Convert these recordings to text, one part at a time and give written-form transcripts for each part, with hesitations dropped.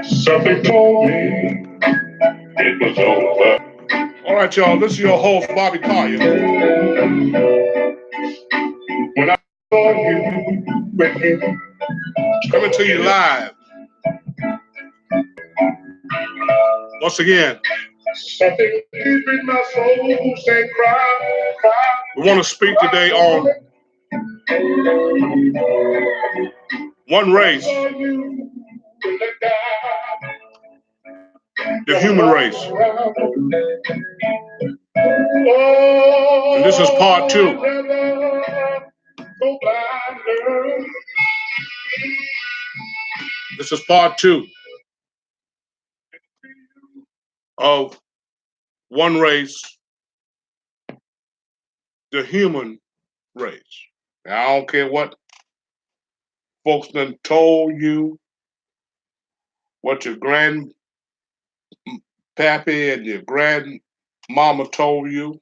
Something told me it was over. All right, y'all. This is your host, Bobby Collier. When I saw you with him, coming to you live. Once again, something deep in my soul said, cry, cry. We want to speak today on one race, the human race. And this is part two. This is part two of one race, the human race. Now, I don't care what folks done told you, what your grandpappy and your grandmama told you.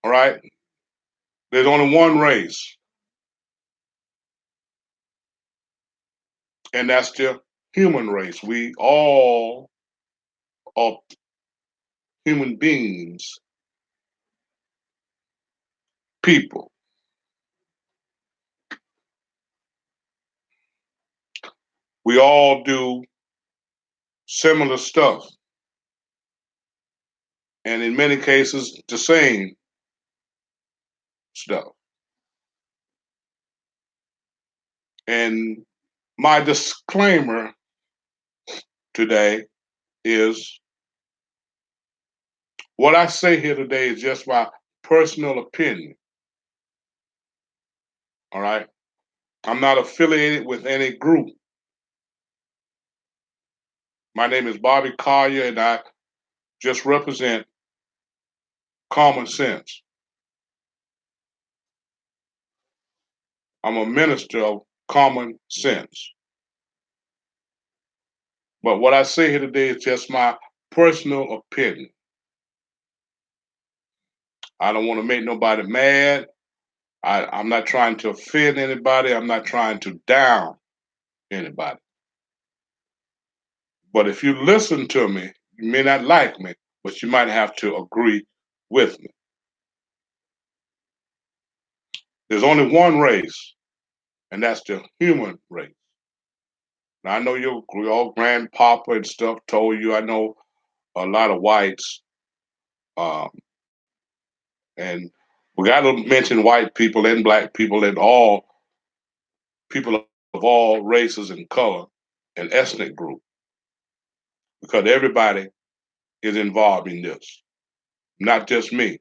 All right? There's only one race, and that's the human race. We all are human beings, people. We all do similar stuff, and in many cases, the same stuff. And my disclaimer today is what I say here today is just my personal opinion. All right? I'm not affiliated with any group. My name is Bobby Collier, and I just represent common sense. I'm a minister of common sense. But what I say here today is just my personal opinion. I don't want to make nobody mad. I'm not trying to offend anybody. I'm not trying to down anybody. But if you listen to me, you may not like me, but you might have to agree with me. There's only one race, and that's the human race. Now, I know your grandpapa and stuff told you. I know a lot of whites, um, and we got to mention white people and black people and all people of all races and color and ethnic group, because everybody is involved in this, not just me,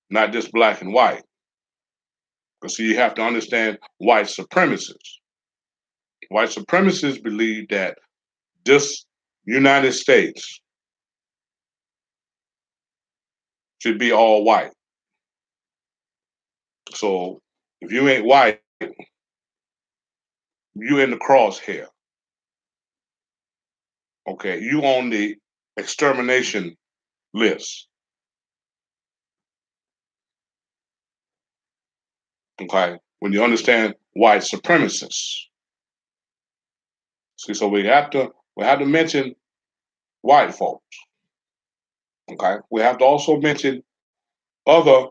not just black and white. Because see, you have to understand white supremacists. White supremacists believe that this United States should be all white. So if you ain't white, you in the crosshair. Okay, you on the extermination list. Okay, when you understand white supremacists. See, so we have to mention white folks. Okay, we have to also mention other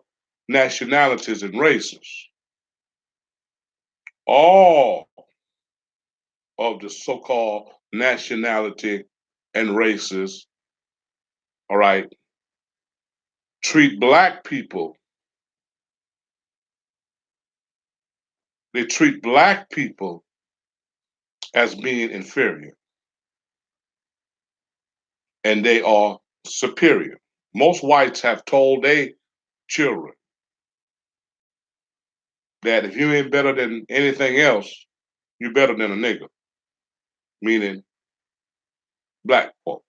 nationalities and races. All of the so-called nationality and races, all right, treat black people. They treat black people as being inferior, and they are superior. Most whites have told their children that if you ain't better than anything else, you're better than a nigger, meaning black folk.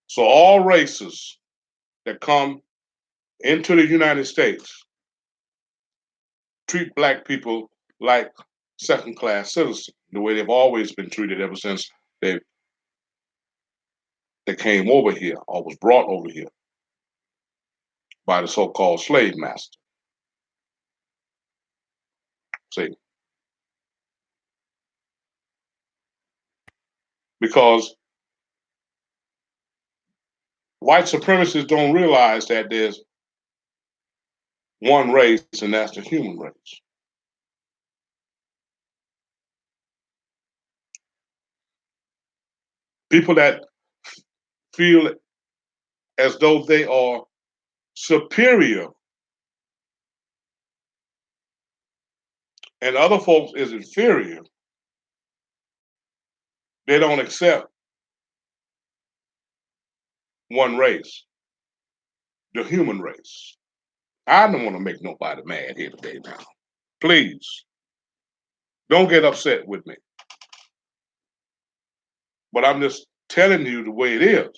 So all races that come into the United States treat black people like second class citizens, the way they've always been treated ever since they they came over here or was brought over here by the so-called slave master. See, because white supremacists don't realize that there's one race, and that's the human race. People that feel as though they are superior and other folks is inferior, they don't accept one race, the human race. I don't want to make nobody mad here today now. Please, don't get upset with me. But I'm just telling you the way it is.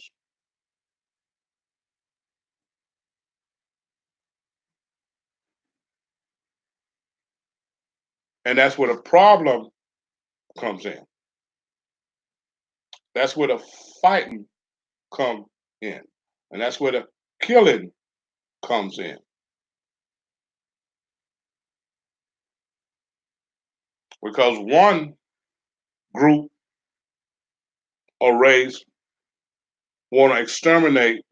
And that's where the problem comes in. That's where the fighting comes in. And that's where the killing comes in. Because one group or race want to exterminate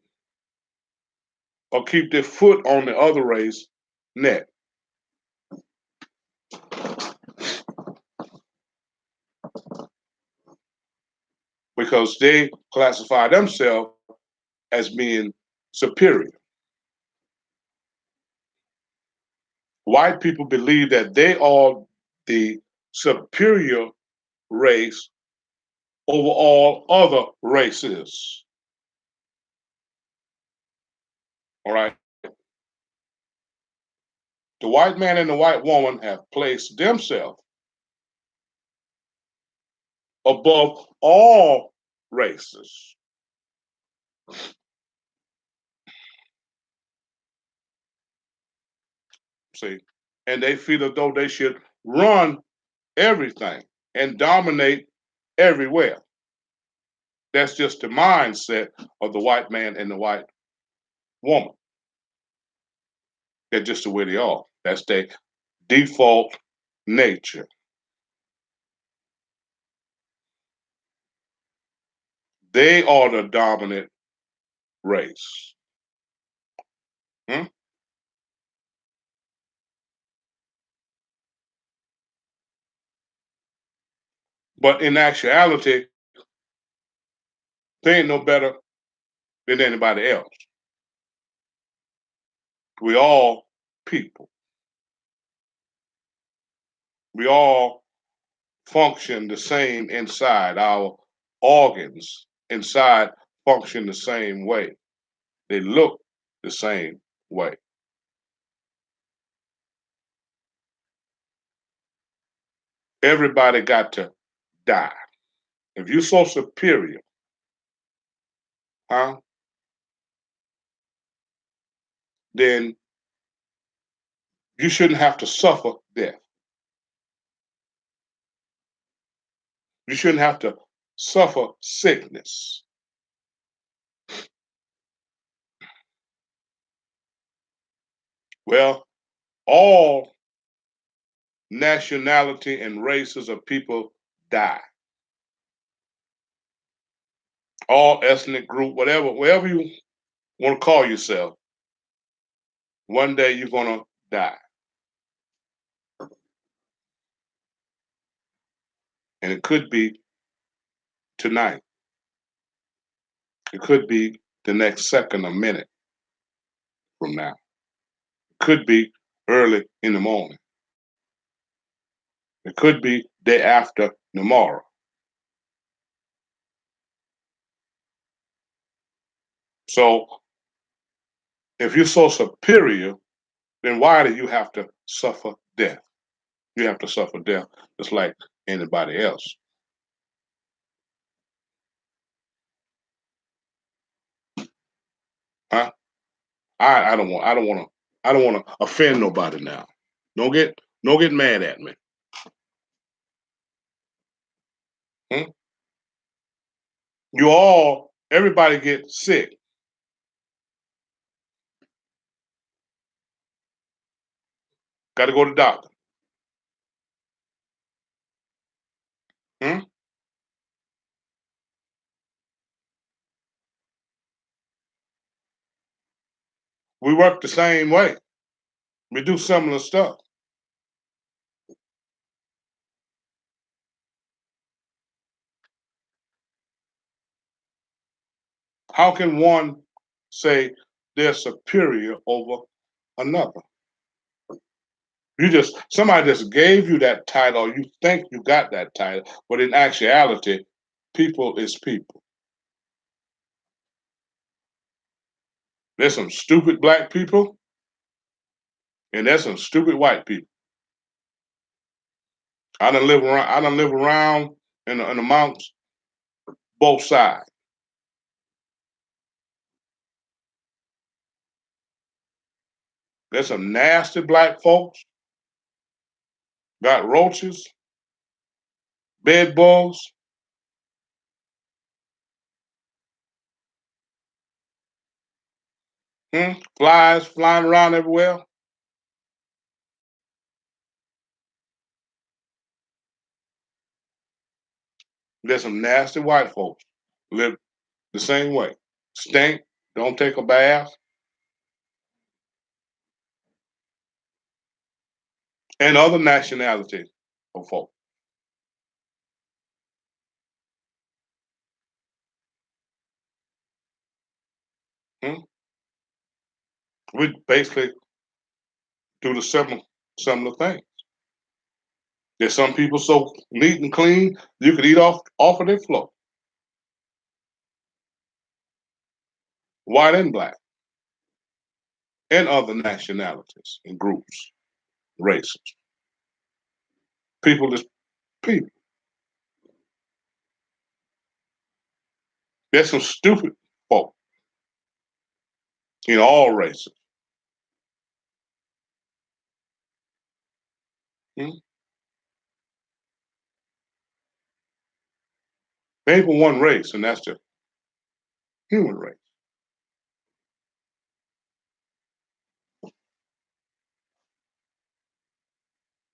or keep their foot on the other race neck. Because they classify themselves as being superior. White people believe that they are the superior race over all other races. All right. The white man and the white woman have placed themselves above all races. See, and they feel as though they should run everything and dominate everywhere. That's just the mindset of the white man and the white woman. They're just the way they are. That's their default nature. They are the dominant race. Hmm? But in actuality, they ain't no better than anybody else. We all people. We all function the same inside. Our organs inside function the same way. They look the same way. Everybody got to die. If you're so superior, huh? Then you shouldn't have to suffer death. You shouldn't have to suffer sickness. Well, all nationality and races of people die. All ethnic group, whatever you want to call yourself, one day you're gonna die. And it could be tonight. It could be the next second or minute from now. It could be early in the morning. It could be day after tomorrow. So if you're so superior, then why do you have to suffer death? You have to suffer death just like anybody else. Huh? I don't want to offend nobody now. Don't get mad at me. Hmm? Everybody get sick. Got to go to the doctor. We work the same way. We do similar stuff. How can one say they're superior over another? Somebody just gave you that title, you think you got that title, but in actuality, people is people. There's some stupid black people, and there's some stupid white people. I done live around in amongst both sides. There's some nasty black folks, got roaches, bed bugs, flies flying around everywhere. There's some nasty white folks live the same way. Stink, don't take a bath, and other nationalities of folk. Hmm? We basically do the similar thing. There's some people so neat and clean you could eat off of their floor, white and black, and other nationalities and groups, races. People is people. There's some stupid folk in all races. Hmm? They ain't but one race, and that's the human race.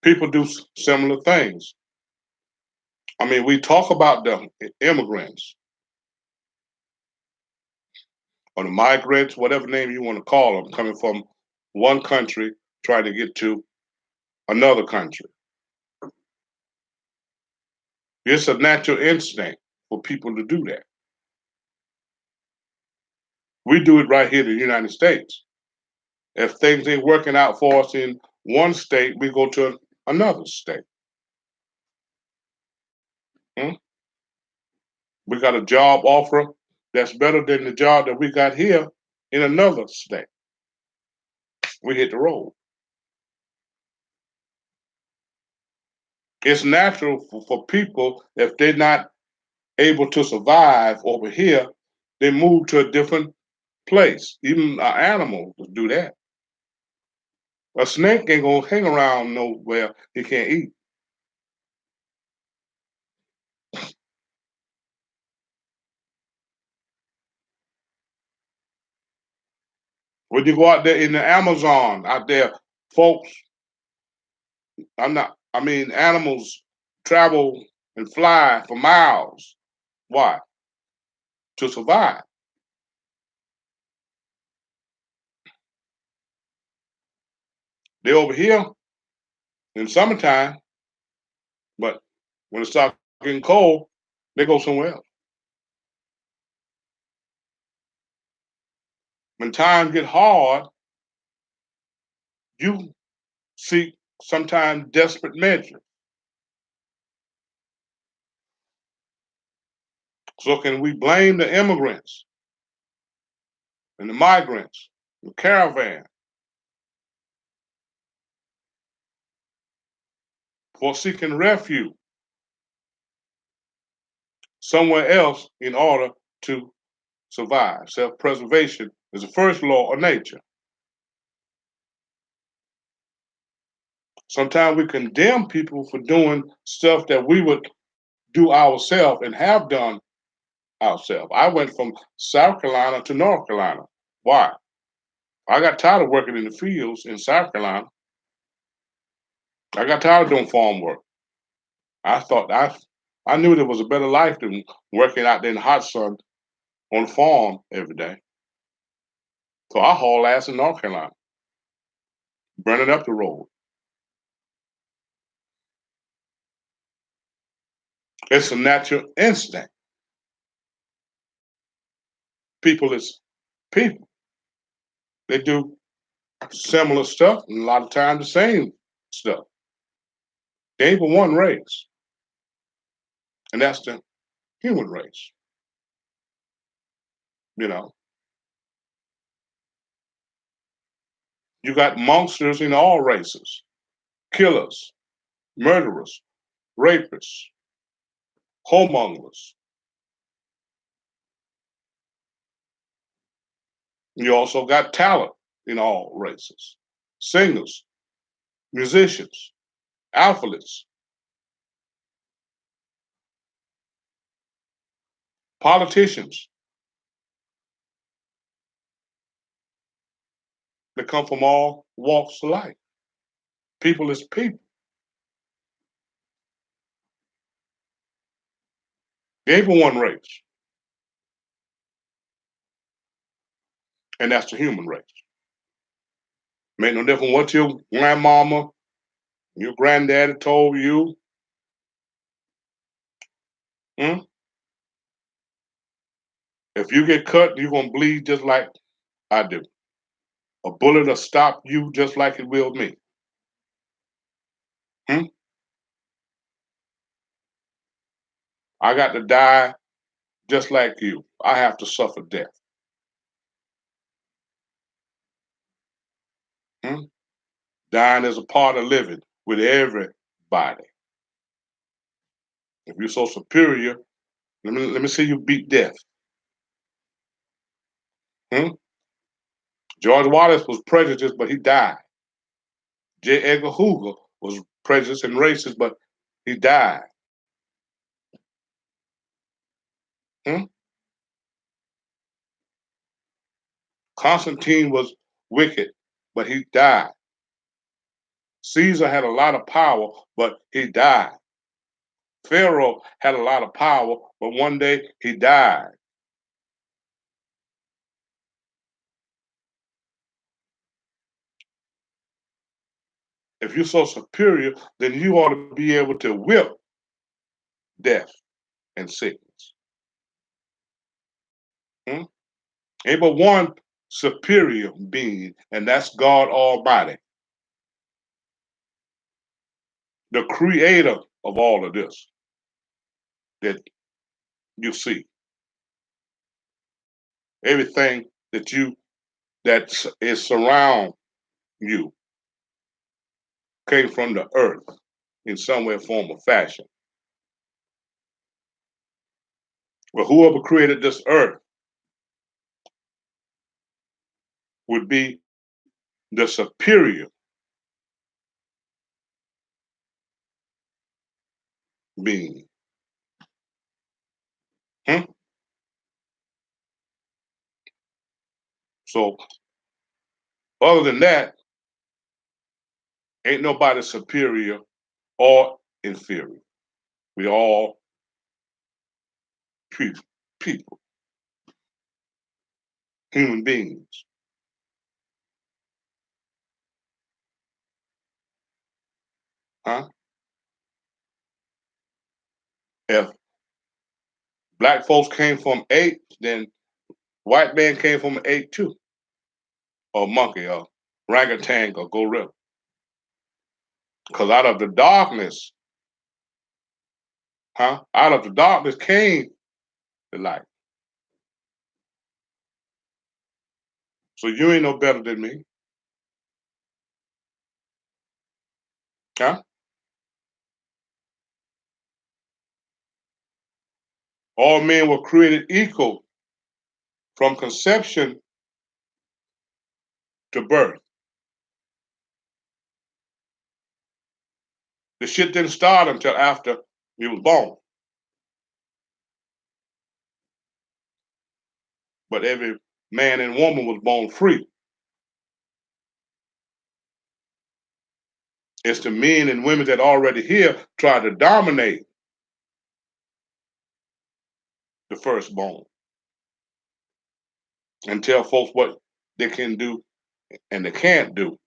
People do similar things. I mean, we talk about the immigrants or the migrants, whatever name you want to call them, coming from one country trying to get to another country. It's a natural instinct for people to do that. We do it right here in the United States. If things ain't working out for us in one state, we go to another state. Hmm? We got a job offer that's better than the job that we got here in another state. We hit the road. It's natural for people, if they're not able to survive over here, they move to a different place. Even an animal will do that. A snake ain't gonna hang around nowhere he can't eat. When you go out there in the Amazon, out there, folks, I mean, animals travel and fly for miles. Why? To survive. They're over here in summertime, but when it starts getting cold, they go somewhere else. When times get hard, you seek sometimes desperate measures. So can we blame the immigrants and the migrants, the caravan, for seeking refuge somewhere else in order to survive? Self-preservation is the first law of nature. Sometimes we condemn people for doing stuff that we would do ourselves and have done ourselves. I went from South Carolina to North Carolina. Why? I got tired of working in the fields in South Carolina. I got tired of doing farm work. I thought I knew there was a better life than working out there in the hot sun on the farm every day. So I haul ass in North Carolina, burning up the road. It's a natural instinct. People is people. They do similar stuff, and a lot of times the same stuff. They ain't but one race, and that's the human race. You know, you got monsters in all races, killers, murderers, rapists, homongers. You also got talent in all races, singers, musicians, athletes, politicians that come from all walks of life. People is people. They ain't but one race, and that's the human race. Make no difference what your grandmama, your granddaddy told you. Hmm? If you get cut, you're gonna bleed just like I do. A bullet will stop you just like it will me. Hmm? I got to die just like you. I have to suffer death. Hmm? Dying is a part of living with everybody. If you're so superior, let me see you beat death. Hmm? George Wallace was prejudiced, but he died. J. Edgar Hoover was prejudiced and racist, but he died. Hmm? Constantine was wicked, but he died. Caesar had a lot of power, but he died. Pharaoh had a lot of power, but one day he died. If you're so superior, then you ought to be able to whip death and sickness. Hmm? Ain't but one superior being, and that's God Almighty, the creator of all of this that you see. Everything that is surround you came from the earth in some way, form, or fashion. Well, whoever created this earth would be the superior being. Hmm? So, other than that, ain't nobody superior or inferior. We all people, human beings. Huh? If black folks came from ape, then white man came from an ape too, or monkey, or orangutan, or gorilla. Because out of the darkness, huh? Out of the darkness came the light. So you ain't no better than me, huh? All men were created equal from conception to birth. The shit didn't start until after you was born. But every man and woman was born free. It's the men and women that already here try to dominate the firstborn and tell folks what they can do and they can't do.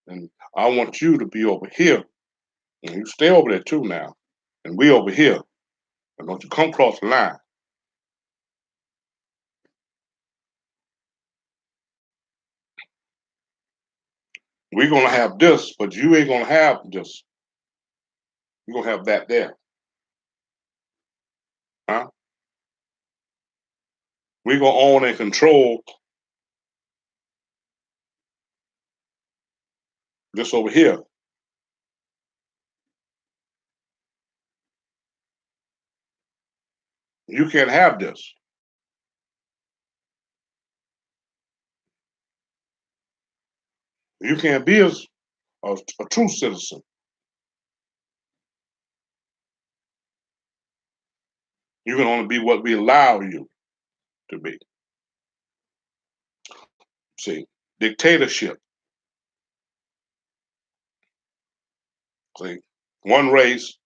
And I want you to be over here. And you stay over there too now. And we over here. And don't you come across the line. We're gonna have this, but you ain't gonna have this. You're gonna have that there. Huh? We're gonna own and control this over here. You can't have this. You can't be a true citizen. You can only be what we allow you to be. See, dictatorship. See, one race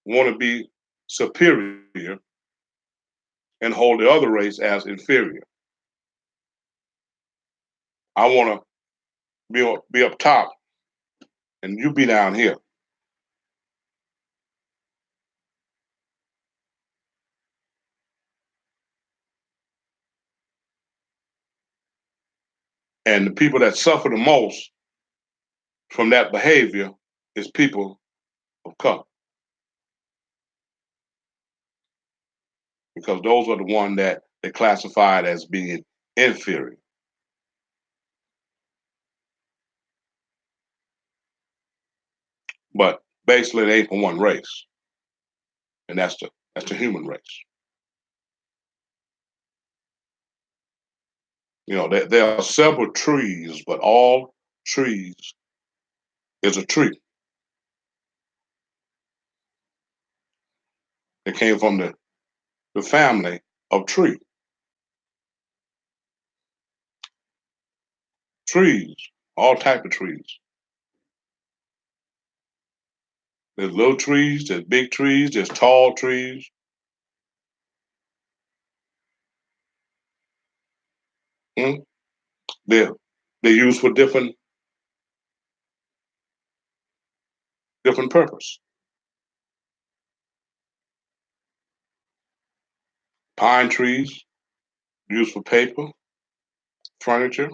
want to be superior and hold the other race as inferior. I want to be up top and you be down here. And the people that suffer the most from that behavior is people of color, because those are the one that they classified as being inferior. But basically, they ain't from one race, and that's the human race. You know, there are several trees, but all trees is a tree. It came from the family of tree. Trees, all type of trees. There's little trees, there's big trees, there's tall trees. Mm? They're they're used for different purpose. Pine trees used for paper, furniture.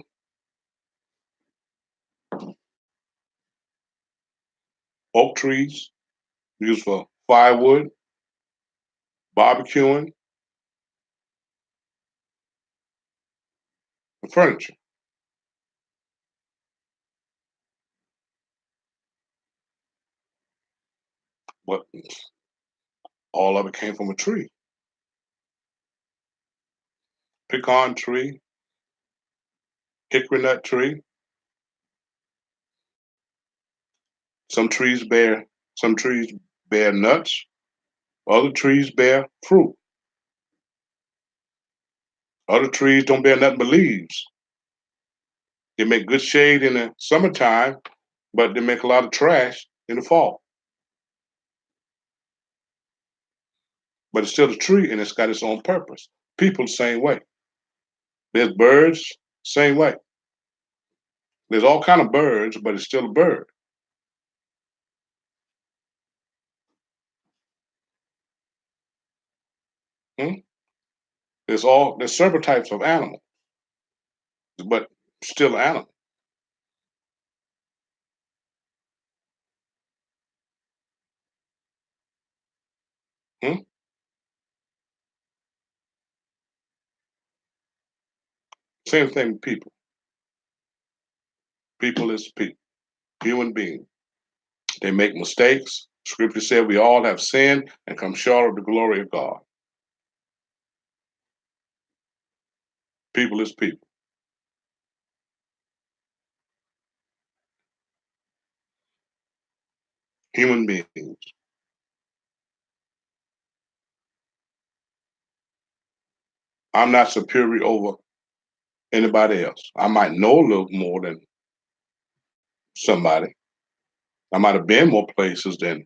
Oak trees used for firewood, barbecuing, and furniture. But all of it came from a tree. Pecan tree, hickory nut tree. Some trees bear some trees bear nuts. Other trees bear fruit. Other trees don't bear nothing but leaves. They make good shade in the summertime, but they make a lot of trash in the fall. But it's still a tree and it's got its own purpose. People, same way. There's birds, same way. There's all kind of birds, but it's still a bird. Hmm? There's several types of animals, but still an animal. Hmm? Same thing with people. People is people, human beings. They make mistakes. Scripture said we all have sinned and come short of the glory of God. People is people. Human beings. I'm not superior over anybody else. I might know a little more than somebody. I might have been more places than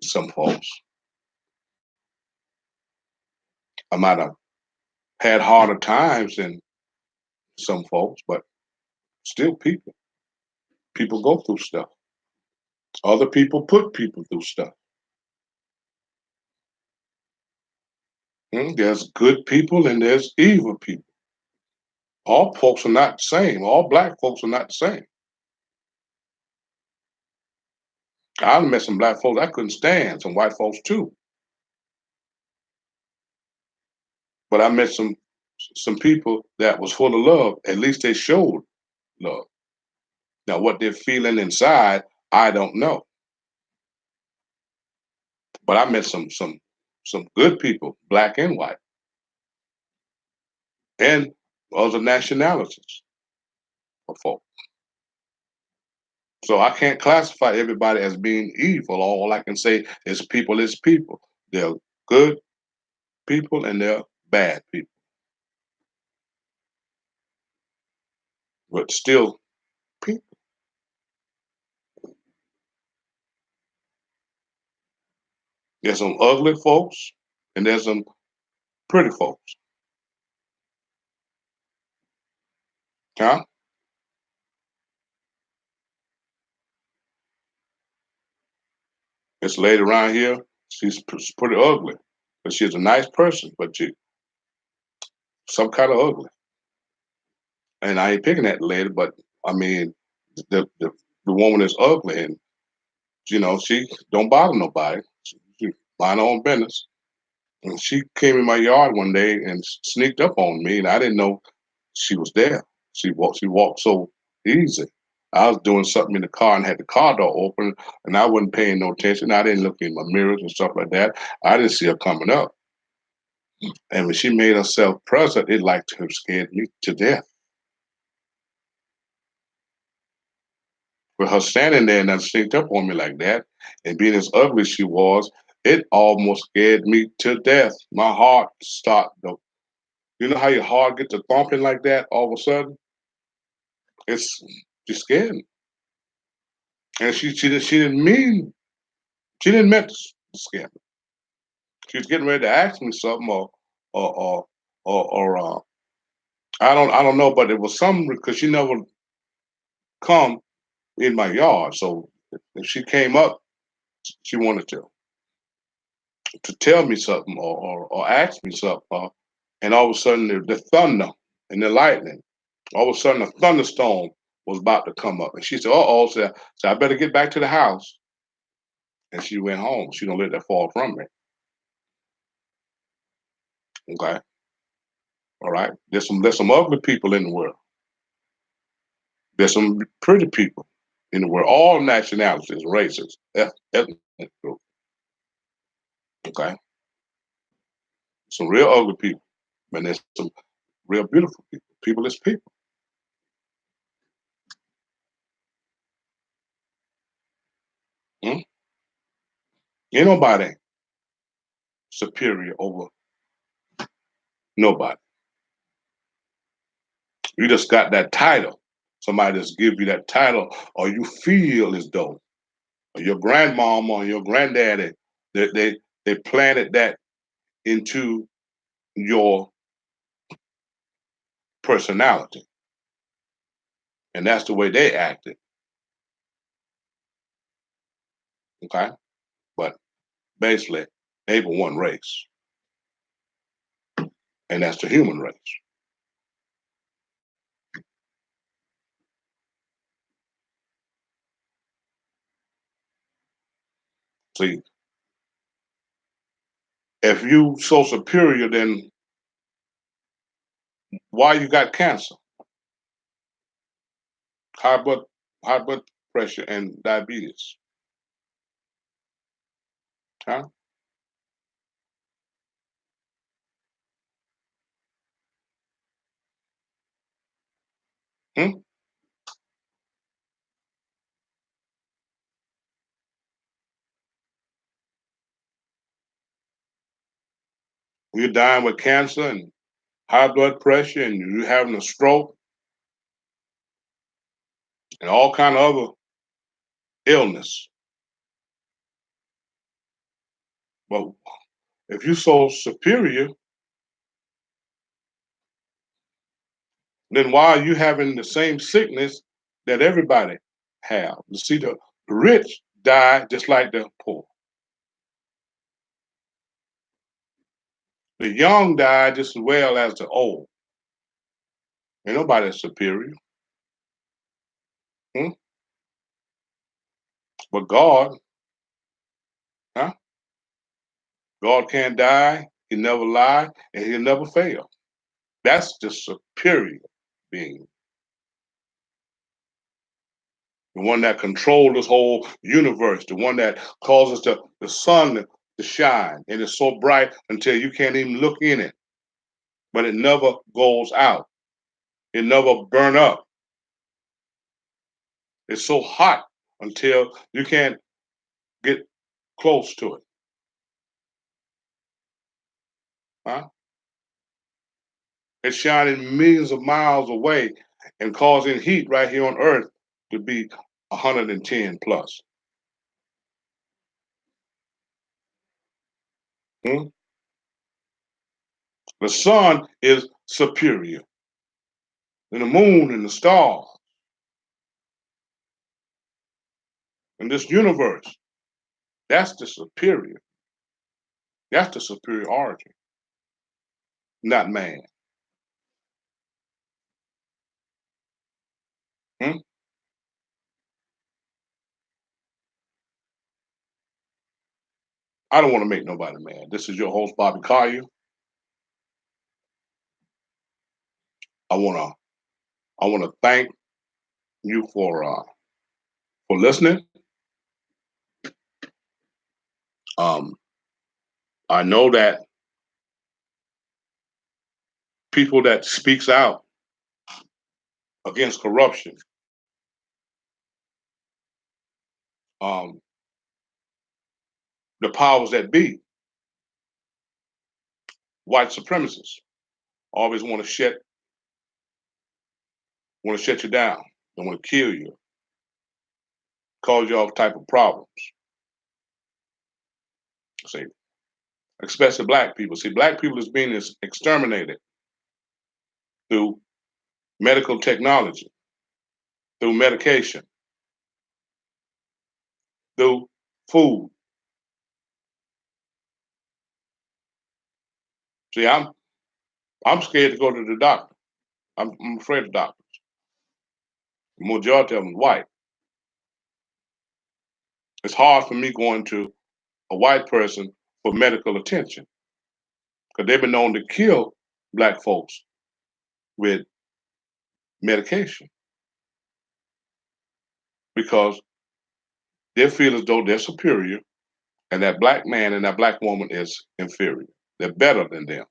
some folks. I might have had harder times than some folks, but still people. People go through stuff. Other people put people through stuff. There's good people and there's evil people. All folks are not the same. All black folks are not the same. I met some black folks I couldn't stand, some white folks too. But I met some people that was full of love. At least they showed love. Now what they're feeling inside, I don't know. But I met some good people, black and white, and other nationalities of folk. So I can't classify everybody as being evil. All I can say is people is people. They're good people and they're bad people. But still people. There's some ugly folks and there's some pretty folks. Huh? This lady around here, she's pretty ugly. But she's a nice person, but she some kind of ugly. And I ain't picking at the lady, but I mean the the, the woman is ugly and she don't bother nobody. She mind her own business. And she came in my yard one day and sneaked up on me, and I didn't know she was there. She walked so easy. I was doing something in the car and had the car door open, and I wasn't paying no attention. I didn't look in my mirrors and stuff like that. I didn't see her coming up. And when she made herself present, it like to have scared me to death. With her standing there and then sneaked up on me like that, and being as ugly as she was, it almost scared me to death. My heart stopped. You know how your heart gets to thumping like that all of a sudden? It's just scared me. And she didn't mean to scare me. She was getting ready to ask me something or I don't know, but it was something because she never come in my yard. So if she came up, she wanted to tell me something or ask me something. And all of a sudden the thunder and the lightning, all of a sudden a thunderstorm was about to come up. And she said, uh-oh, so I better get back to the house. And she went home. She don't let that fall from me. Okay. All right. There's some ugly people in the world. There's some pretty people in the world, all nationalities, races, ethnic groups. Okay. Some real ugly people. And there's some real beautiful people. People is people. Hmm? Ain't nobody superior over nobody. You just got that title. Somebody just give you that title, or you feel as though, or your grandmama or your granddaddy, they planted that into your personality, and that's the way they acted. Okay, but basically, they were one race, and that's the human race. See, if you so superior, then why you got cancer, high blood, high blood pressure, and diabetes? Huh? Hmm? You're dying with cancer and high blood pressure, and you're having a stroke and all kind of other illness. But if you're so superior, then why are you having the same sickness that everybody have? You see, the rich die just like the poor. The young die just as well as the old. Ain't nobody superior. Hmm? But God, huh? God can't die, he never lie, and he'll never fail. That's the superior being. The one that controls this whole universe, the one that causes the sun to shine, and it's so bright until you can't even look in it, but it never goes out. It never burn up. It's so hot until you can't get close to it. Huh? It's shining millions of miles away and causing heat right here on Earth to be 110 plus. Hmm? The sun is superior, and the moon and the stars and this universe. That's the superior. That's the superiority, not man. Hmm? I don't want to make nobody mad. This is your host, Bobby Collier. I wanna I wanna thank you for listening. Um, I know that people that speaks out against corruption, um, the powers that be, white supremacists, always want to shut you down. They want to kill you, cause you all type of problems. See, especially black people. See, black people is being exterminated through medical technology, through medication, through food. See, I'm scared to go to the doctor. I'm afraid of doctors. The majority of them white. It's hard for me going to a white person for medical attention because they've been known to kill black folks with medication because they feel as though they're superior and that black man and that black woman is inferior. They're better than them.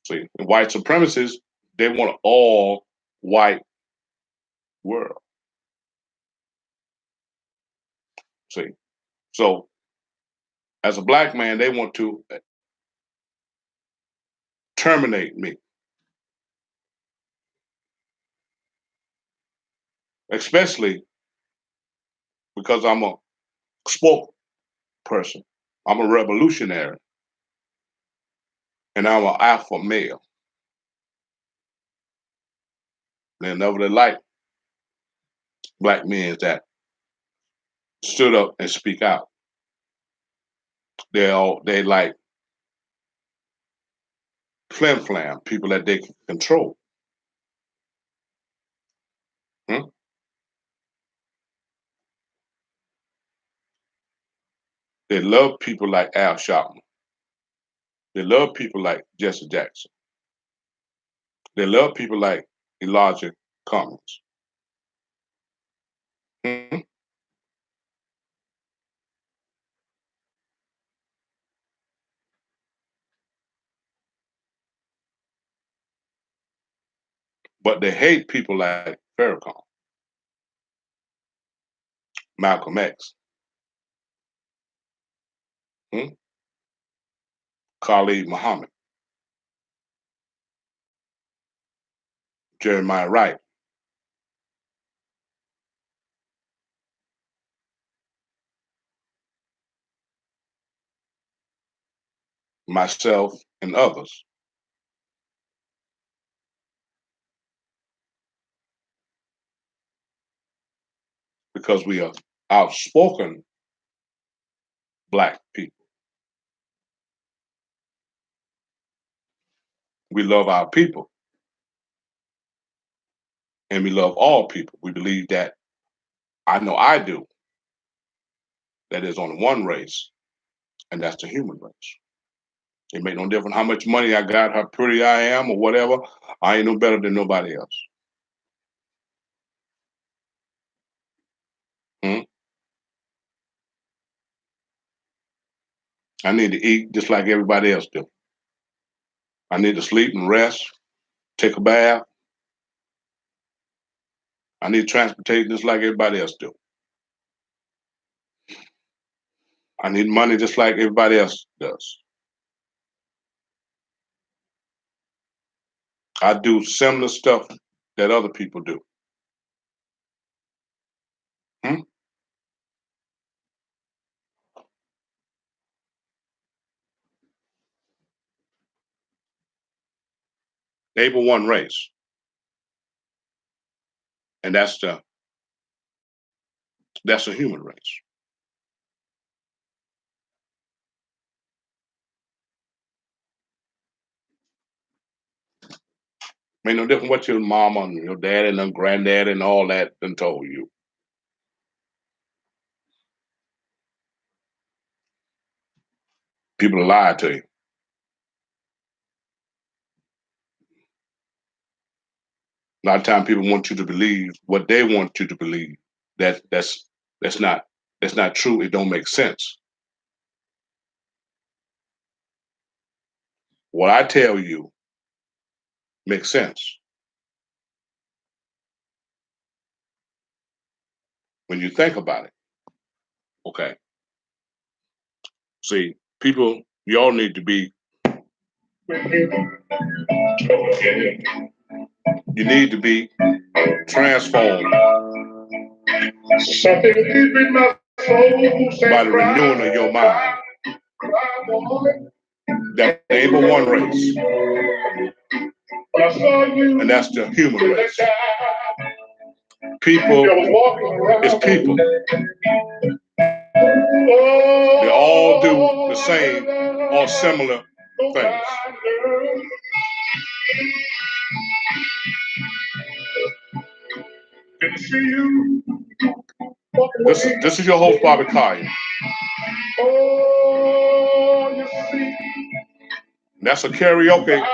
See, and white supremacists, they want an all white world. See, so as a black man, they want to terminate me, especially because I'm a spokesperson. I'm a revolutionary, and I'm an alpha male. They never they like black men that stood up and speak out. They like flim flam, people that they can control. Hmm? They love people like Al Sharpton. They love people like Jesse Jackson. They love people like Elijah Cummings. Hmm? But they hate people like Farrakhan, Malcolm X, hmm? Khalid Muhammad, Jeremiah Wright, myself, and others. because we are outspoken Black people. We love our people, and we love all people. We believe that, I know I do, that there's only one race, and that's the human race. It make no difference how much money I got, how pretty I am, or whatever. I ain't no better than nobody else. Hmm? I need to eat just like everybody else do. I need to sleep and rest, take a bath. I need transportation just like everybody else do. I need money just like everybody else does. I do similar stuff that other people do. Hmm? They were one race, and that's the human race. Ain't no different what your mama and your dad and your granddad and all that done told you. People lie to you. A lot of times people want you to believe what they want you to believe. That's not that's not true. It don't make sense. What I tell you makes sense when you think about it. Okay. See, people, y'all need to be. You need to be transformed by the renewing of your mind. That ain't but one race, and that's the human race. People is people. They all do the same or similar things. This is your host, Bobby Collier. That's a karaoke.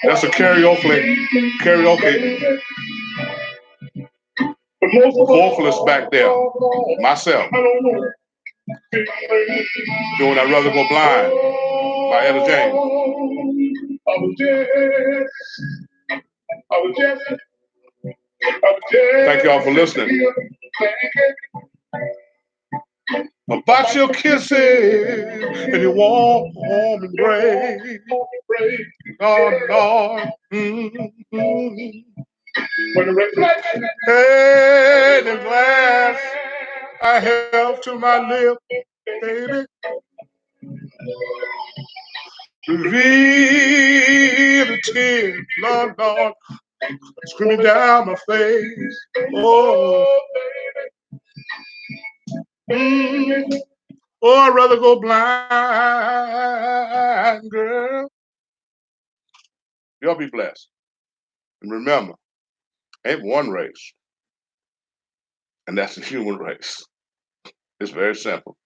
That's a karaoke vocalist back there. Myself. Doing I'd Rather Go Blind by Etta James. Thank y'all for listening. About your kisses and your warm embrace. Lord, Lord. Mm-hmm. Hey, the glass I held to my lip, baby. Reveal the tears, Lord, Lord, screaming down my face. Oh, mm, oh, I'd rather go blind, girl. Y'all be blessed. And remember, ain't one race, and that's the human race. It's very simple.